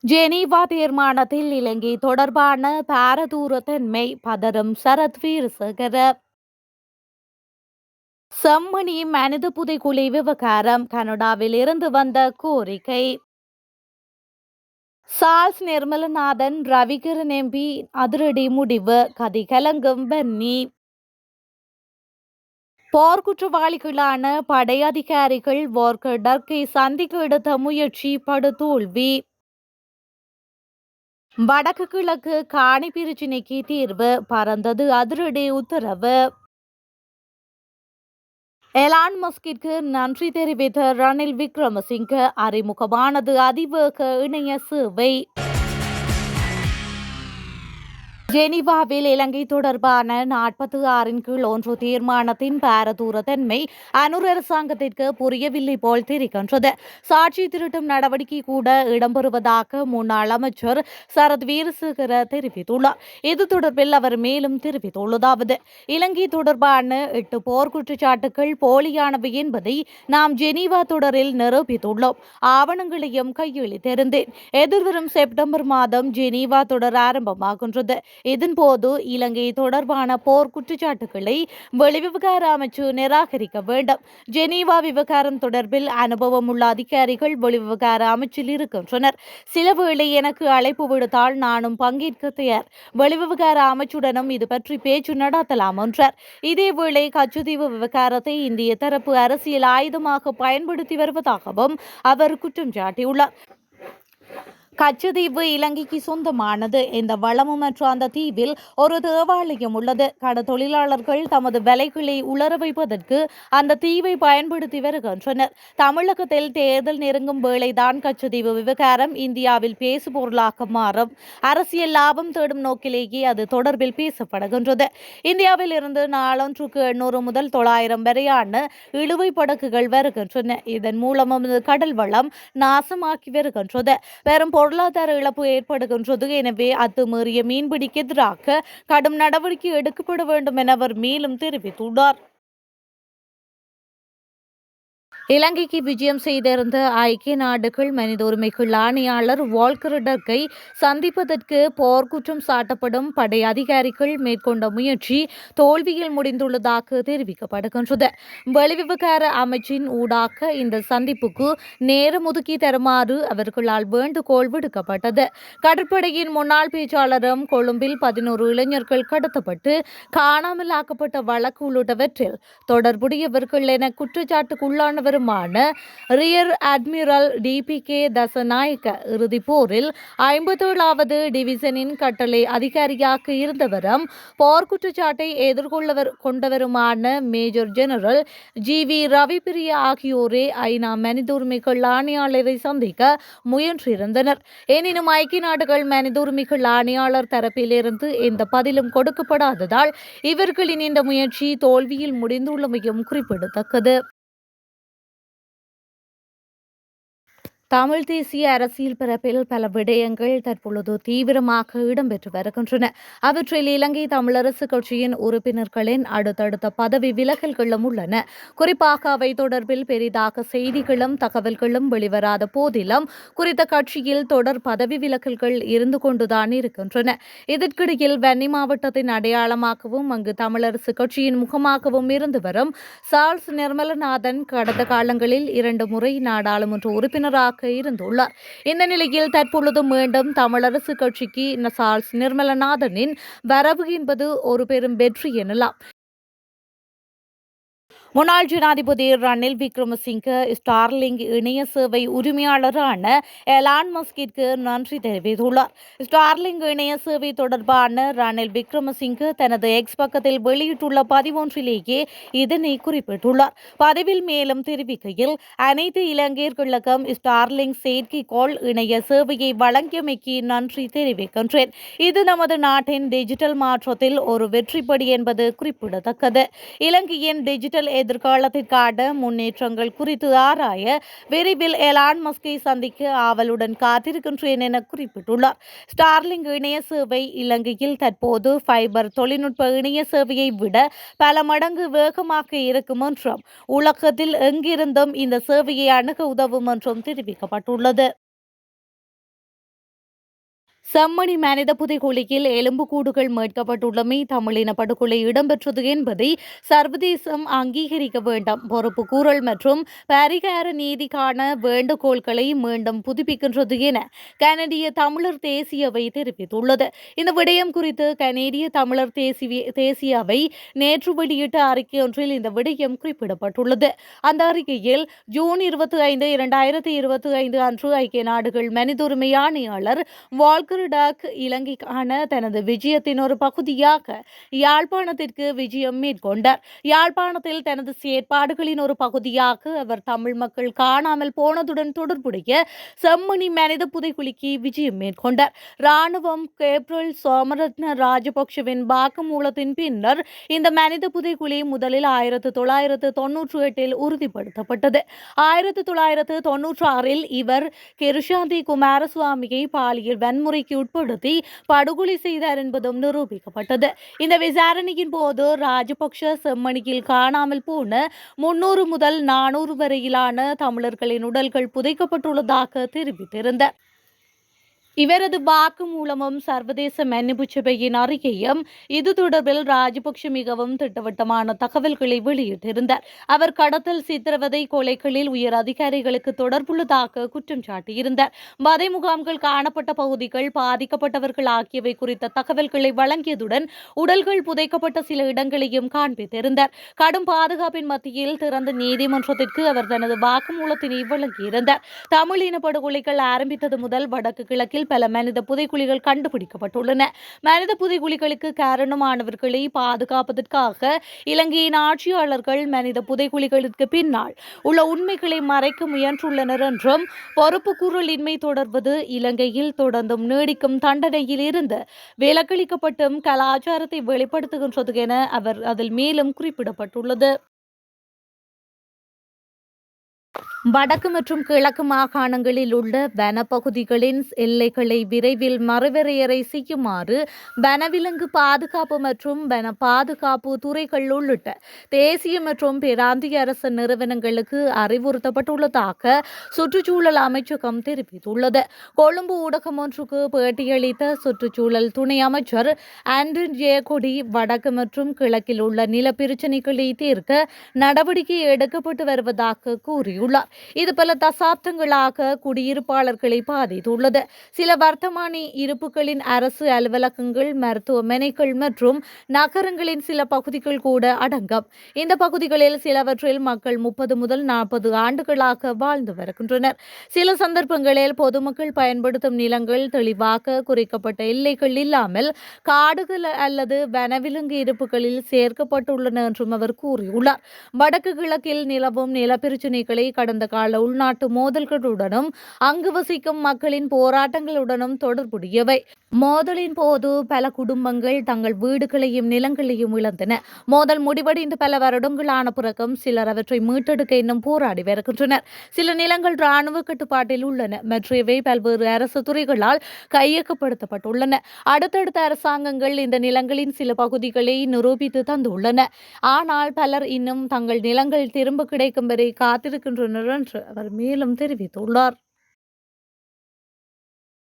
Geneva தீர்மானத்தில் இலங்கை தொடர்பான பாரதூரத்தன்மை பதறும் சரத் வீரசேகர. செம்மணி மனித புதைகுழி விவகாரம் கனடாவில் இருந்து வந்த கோரிக்கை. சார்ல்ஸ் நிர்மலநாதன் ரவிகரன் எம்பி அதிரடி முடிவு கதி கலங்கும் பன்னி. போர்க்குற்றவாளிகளான படை அதிகாரிகள் வார்கர் டர்க்கை சந்திக்க எடுத்த முயற்சி படுதோல்வி. வடக்கு கிழக்கு காணி பிரச்சினைக்கு தீர்வு பறந்தது அதிரடி உத்தரவு. எலான் மஸ்கிற்கு நன்றி தெரிவித்த ரணில் விக்ரமசிங்க அறிமுகமானது அதிவேக இணைய சேவை. ஜெனீவாவில் இலங்கை தொடர்பான 46 கீழ் 1 தீர்மானத்தின் பாரதூரத்தன்மை அனுர் அரசாங்கத்திற்கு புரியவில்லை போல் தெரிகின்றது. சாட்சி திருட்டும் நடவடிக்கை கூட இடம்பெறுவதாக முன்னாள் அமைச்சர் சரத் வீரசேகர தெரிவித்துள்ளார். இது தொடர்பில் அவர் மேலும் தெரிவித்துள்ளதாவது, இலங்கை தொடர்பான 8 போர் குற்றச்சாட்டுகள் போலியானவை என்பதை நாம் ஜெனீவா தொடரில் நிரூபித்துள்ளோம். ஆவணங்களையும் கையளித்திருந்தேன். எதிர்வரும் செப்டம்பர் மாதம் ஜெனீவா தொடர் ஆரம்பமாகின்றது. இதன்போது இலங்கை தொடர்பான போர் குற்றச்சாட்டுகளை வெளிவிவகார அமைச்சு நிராகரிக்க வேண்டும். ஜெனீவா விவகாரம் தொடர்பில் அனுபவம் உள்ள அதிகாரிகள் வெளிவிவகார அமைச்சில் இருக்கின்றனர். சிலவேளை எனக்கு அழைப்பு விடுத்தால் நானும் பங்கேற்க தயார். வெளிவிவகார அமைச்சுடனும் இது பற்றி பேச்சு நடத்தலாம் என்றார். இதேவேளை கச்சத்தீவு விவகாரத்தை இந்திய தரப்பு அரசியல் ஆயுதமாக பயன்படுத்தி வருவதாகவும் அவர் குற்றம் சாட்டியுள்ளார். கச்சத்தீவு இலங்கைக்கு சொந்தமானது. இந்த வளமுமற்ற அந்த தீவில் ஒரு தேவாலயம் உள்ளது. தொழிலாளர்கள் தமது வேலைகளை உலர வைப்பதற்கு அந்த தீவை பயன்படுத்தி வருகின்றனர். தமிழகத்தில் தேர்தல் நெருங்கும் வேளைதான் கச்சத்தீவு விவகாரம் இந்தியாவில் பேசுபொருளாக மாறும். அரசியல் லாபம் தேடும் நோக்கிலேயே அது தொடர்பில் பேசப்படுகின்றது. இந்தியாவில் இருந்து நாளொன்றுக்கு 800 முதல் 900 வரையான இழுவை படகுகள் வருகின்றன. இதன் மூலம் கடல் வளம் நாசமாக்கி வருகின்றது. பெரும் பொருளாதார இழப்பு ஏற்படுகின்றது. எனவே அத்துமீறிய மீன்பிடிக்கு எதிராக கடும் நடவடிக்கை எடுக்கப்பட வேண்டும் என அவர் மேலும் தெரிவித்துள்ளார். இலங்கைக்கு விஜயம் செய்திருந்த ஐக்கிய நாடுகள் மனித உரிமைகள் ஆணையாளர் வால்கர் டர்க்கை சந்திப்பதற்கு போர்க்குற்றம் சாட்டப்படும் படை அதிகாரிகள் மேற்கொண்ட முயற்சி தோல்வியில் முடிந்துள்ளதாக தெரிவிக்கப்படுகின்றது. வெளிவிவகார அமைச்சின் ஊடாக இந்த சந்திப்புக்கு நேரம் ஒதுக்கி தருமாறு அவர்களால் வேண்டுகோள் விடுக்கப்பட்டது. கடற்படையின் முன்னாள் பேச்சாளரும் கொழும்பில் 11 இளைஞர்கள் கடத்தப்பட்டு காணாமல் ஆக்கப்பட்ட வழக்கு உள்ளிட்டவற்றில் தொடர்புடையவர்கள் என குற்றச்சாட்டுக்குள்ளானவர் ரியர் அட்மிரல் டிபிகே தசநாயக்க இறுதிப் போரில் 57வது டிவிசனின் கட்டளை அதிகாரியாக இருந்தவரும் போர்க்குற்றச்சாட்டை கொண்டவருமான மேஜர் ஜெனரல் ஜி.வி. ரவிப்பிரிய ஆகியோரே ஐநா மனித உரிமைகள் ஆணையாளரை சந்திக்க முயன்றிருந்தனர். எனினும் ஐக்கிய நாடுகள் மனித உரிமைகள் ஆணையாளர் தரப்பிலிருந்து எந்த பதிலும் கொடுக்கப்படாததால் இவர்களின் இந்த முயற்சி தோல்வியில் முடிந்துள்ளமையும் குறிப்பிடத்தக்கது. தமிழ் தேசிய அரசியல் பரப்பில் பல விடயங்கள் தற்பொழுது தீவிரமாக இடம்பெற்று வருகின்றன. அவற்றில் இலங்கை தமிழரசு கட்சியின் உறுப்பினர்களின் அடுத்தடுத்த பதவி விலகல்களும் உள்ளன. குறிப்பாக அவை தொடர்பில் பெரிதாக செய்திகளும் தகவல்களும் வெளிவராத போதிலும் குறித்த கட்சியில் தொடர் பதவி விலகல்கள் இருந்து கொண்டுதான் இருக்கின்றன. இதற்கிடையில் வன்னி மாவட்டத்தின் அடையாளமாகவும் அங்கு தமிழரசு கட்சியின் முகமாகவும் இருந்து வரும் சார்ல்ஸ் நிர்மலநாதன் கடந்த காலங்களில் 2 முறை நாடாளுமன்ற உறுப்பினராக இருந்துள்ளார். இந்த நிலையில் தற்பொழுது மீண்டும் தமிழரசு கட்சிக்கு சார்ல்ஸ் நிர்மலநாதனின் வரவு என்பது ஒரு பெரும் வெற்றி எனலாம். முன்னாள் ஜனாதிபதி ரணில் விக்ரமசிங்க ஸ்டார்லிங்க் இணைய சேவை உரிமையாளரான எலான் மஸ்கிற்கு நன்றி தெரிவித்துள்ளார். ஸ்டார்லிங்க் இணைய சேவை தொடர்பான ரணில் விக்ரமசிங்க தனது எக்ஸ் பக்கத்தில் வெளியிட்டுள்ள பதிவொன்றிலேயே இதனை குறிப்பிட்டுள்ளார். பதிவில் மேலும் தெரிவிக்கையில், அனைத்து இலங்கையர்களுக்கும் ஸ்டார்லிங்க் செயற்கைக்கோள் இணைய சேவையை வழங்கியமைக்கு நன்றி தெரிவிக்கின்றேன். இது நமது நாட்டின் டிஜிட்டல் மாற்றத்தில் ஒரு வெற்றிப்படி என்பது குறிப்பிடத்தக்கது. இலங்கையின் டிஜிட்டல் எதிர்காலத்திற்கான முன்னேற்றங்கள் குறித்து ஆராய விரைவில் எலான் மஸ்கை சந்திக்க ஆவலுடன் காத்திருக்கின்றேன் என குறிப்பிட்டுள்ளார். ஸ்டார்லிங்க் இணைய சேவை இலங்கையில் தற்போது ஃபைபர் தொழில்நுட்ப இணைய சேவையை விட பல மடங்கு வேகமாக இருக்கும் என்றும் உலகத்தில் எங்கிருந்தும் இந்த சேவையை அணுக உதவும் என்றும் தெரிவிக்கப்பட்டுள்ளது. செம்மணி மனித புதைகுழியில் எலும்புக்கூடுகள் மீட்கப்பட்டுள்ளமை தமிழின படுகொலை இடம்பெற்றது என்பதை சர்வதேசம் அங்கீகரிக்க வேண்டும். பொறுப்பு கூறல் மற்றும் பரிகார நீதிக்கான வேண்டுகோள்களை மீண்டும் புதுப்பிக்கின்றது என கனடிய தமிழர் தேசியவை தெரிவித்துள்ளது. இந்த விடயம் குறித்து கனேடிய தமிழர் தேசியவை நேற்று வெளியிட்ட அறிக்கை ஒன்றில் இந்த விடயம் குறிப்பிடப்பட்டுள்ளது. அந்த அறிக்கையில் ஜூன் 25, 2025 அன்று ஐக்கிய நாடுகள் மனித உரிமை ஆணையாளர் வால்கர் டாக் இலங்கைக்கான தனது விஜயத்தின் ஒரு பகுதியாக யாழ்ப்பாணத்திற்கு விஜயம் மேற்கொண்டார். யாழ்ப்பாணத்தில் தனது செயற்பாடுகளின் ஒரு பகுதியாக அவர் தமிழ் மக்கள் காணாமல் போனதுடன் தொடர்புடைய செம்மணி மனித புதைகுழிக்கு விஜயம் மேற்கொண்டார். ராணுவம் கேப்ரல் சோமரத்ன ராஜபக்ஷவின் வாக்குமூலத்தின் பின்னர் இந்த மனித புதைகுழி முதலில் 1998 உறுதிப்படுத்தப்பட்டது. 1996 இவர் கிருஷாந்தி குமாரசுவாமியை பாலியல் வன்முறைக்கு உட்படுத்தி படுகொலை செய்தார் என்பதும் நிரூபிக்கப்பட்டது. இந்த விசாரணையின் போது ராஜபக்ஷ செம்மணியில் காணாமல் போன 300 முதல் 400 வரையிலான தமிழர்களின் உடல்கள் புதைக்கப்பட்டுள்ளதாக தெரிவித்திருந்தார். இவரது வாக்குமூலமும் சர்வதேச மன்னிப்பு சபையின் அறிக்கையும் இது தொடர்பில் ராஜபக்ஷ மிகவும் திட்டவட்டமான தகவல்களை வெளியிட்டிருந்தார். அவர் கடத்தல், சித்திரவதை, கொலைகளில் உயர் அதிகாரிகளுக்கு தொடர்புள்ளதாக குற்றம் சாட்டியிருந்தார். வதை முகாம்கள் காணப்பட்ட பகுதிகள், பாதிக்கப்பட்டவர்கள் ஆகியவை குறித்த தகவல்களை வழங்கியதுடன் உடல்கள் புதைக்கப்பட்ட சில இடங்களையும் காண்பித்திருந்தார். கடும் பாதுகாப்பின் மத்தியில் திறந்த நீதிமன்றத்திற்கு அவர் தனது வாக்குமூலத்தினை வழங்கியிருந்தார். தமிழ் இன படுகொலைகள் ஆரம்பித்தது முதல் வடக்கு கிழக்கில் பல மனித புதைக்குழிகள் கண்டுபிடிக்கப்பட்டுள்ளன. மனித புதைக்குழிகளுக்கு காரணமானவர்களை பாதுகாப்பதற்காக இலங்கையின் ஆட்சியாளர்கள் மனித புதைக்குழிகளுக்கு பின்னால் உள்ள உண்மைகளை மறைக்க முயன்றுள்ளனர் என்றும், பொறுப்பு கூறலின்மை தொடர்வது இலங்கையில் தொடர்ந்தும் நீடிக்கும் தண்டனையில் இருந்து விலக்களிக்கப்பட்டும் கலாச்சாரத்தை வெளிப்படுத்துகின்றது என அவர் அதில் மேலும் குறிப்பிடப்பட்டுள்ளது. வடக்கு மற்றும் கிழக்கு மாகாணங்களில் உள்ள வனப்பகுதிகளின் எல்லைகளை விரைவில் மறுவரையறை செய்யுமாறு வனவிலங்கு பாதுகாப்பு மற்றும் வன பாதுகாப்பு துறைகள் உள்ளிட்ட தேசிய மற்றும் பிராந்திய அரசு நிறுவனங்களுக்கு அறிவுறுத்தப்பட்டுள்ளதாக சுற்றுச்சூழல் அமைச்சகம் தெரிவித்துள்ளது. கொழும்பு ஊடகம் ஒன்றுக்கு பேட்டியளித்த சுற்றுச்சூழல் துணை அமைச்சர் ஆண்டன் ஜேகொடி வடக்கு மற்றும் கிழக்கில் உள்ள நில பிரச்சினைகளை தீர்க்க நடவடிக்கை எடுக்கப்பட்டு வருவதாக கூறியுள்ளார். இது பல தசாப்தங்களாக குடியிருப்பாளர்களை பாதித்துள்ளது. சில வர்த்தமானி இருப்புகளின் அரசு அலுவலகங்கள், மருத்துவமனைகள் மற்றும் நகரங்களின் சில பகுதிகள் கூட அடங்கும். இந்த பகுதிகளில் சிலவற்றில் மக்கள் 30 முதல் 40 ஆண்டுகளாக வாழ்ந்து வருகின்றனர். சில சந்தர்ப்பங்களில் பொதுமக்கள் பயன்படுத்தும் நிலங்கள் தெளிவாக குறிக்கப்பட்ட எல்லைகள் இல்லாமல் காடுகள் அல்லது வனவிலங்கு இருப்புகளில் சேர்க்கப்பட்டுள்ளன என்றும் அவர் கூறியுள்ளார். வடக்கு கிழக்கில் நிலவும் நிலப்பிரச்சினைகளை கடந்த கால உள்நாட்டு மோதல்களுடனும் அங்கு வசிக்கும் மக்களின் போராட்டங்களுடனும் தொடர்புடையவை. மோதலின் போது பல குடும்பங்கள் தங்கள் வீடுகளையும் நிலங்களையும் இழந்தன. மோதல் முடிவடைந்து பல வருடங்களான பிறகும் சிலர் அவற்றை மீட்டெடுக்க இன்னும் போராடி வருகின்றனர். சில நிலங்கள் இராணுவ கட்டுப்பாட்டில் உள்ளன, மற்றவை பல்வேறு அரசு துறைகளால் கையகப்படுத்தப்பட்டுள்ளன. அடுத்தடுத்த அரசாங்கங்கள் இந்த நிலங்களின் சில பகுதிகளை நிரூபித்து தந்துள்ளன. ஆனால் பலர் இன்னும் தங்கள் நிலங்கள் திரும்ப கிடைக்கும் வரை காத்திருக்கின்றனர் என்று அவர் மேலும் தெரிவித்துள்ளார்.